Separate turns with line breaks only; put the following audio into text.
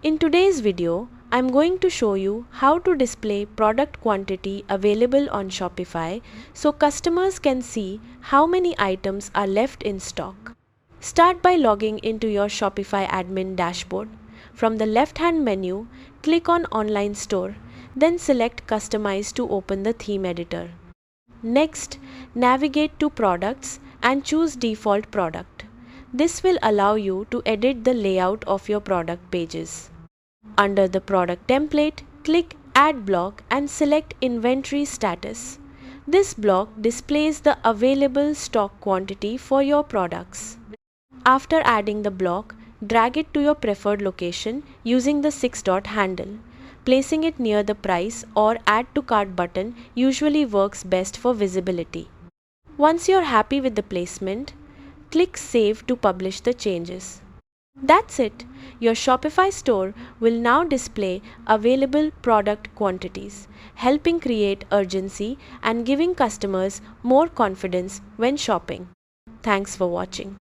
In today's video, I'm going to show you how to display product quantity available on Shopify so customers can see how many items are left in stock. Start by logging into your Shopify admin dashboard. From the left-hand menu, click on Online Store, then select Customize to open the theme editor. Next, navigate to Products and choose Default Product. This will allow you to edit the layout of your product pages. Under the product template, click Add Block and select Inventory Status. This block displays the available stock quantity for your products. After adding the block, drag it to your preferred location using the 6-dot handle. Placing it near the price or Add to Cart button usually works best for visibility. Once you're happy with the placement, click Save to publish the changes. That's it. Your Shopify store will now display available product quantities, helping create urgency and giving customers more confidence when shopping. Thanks for watching.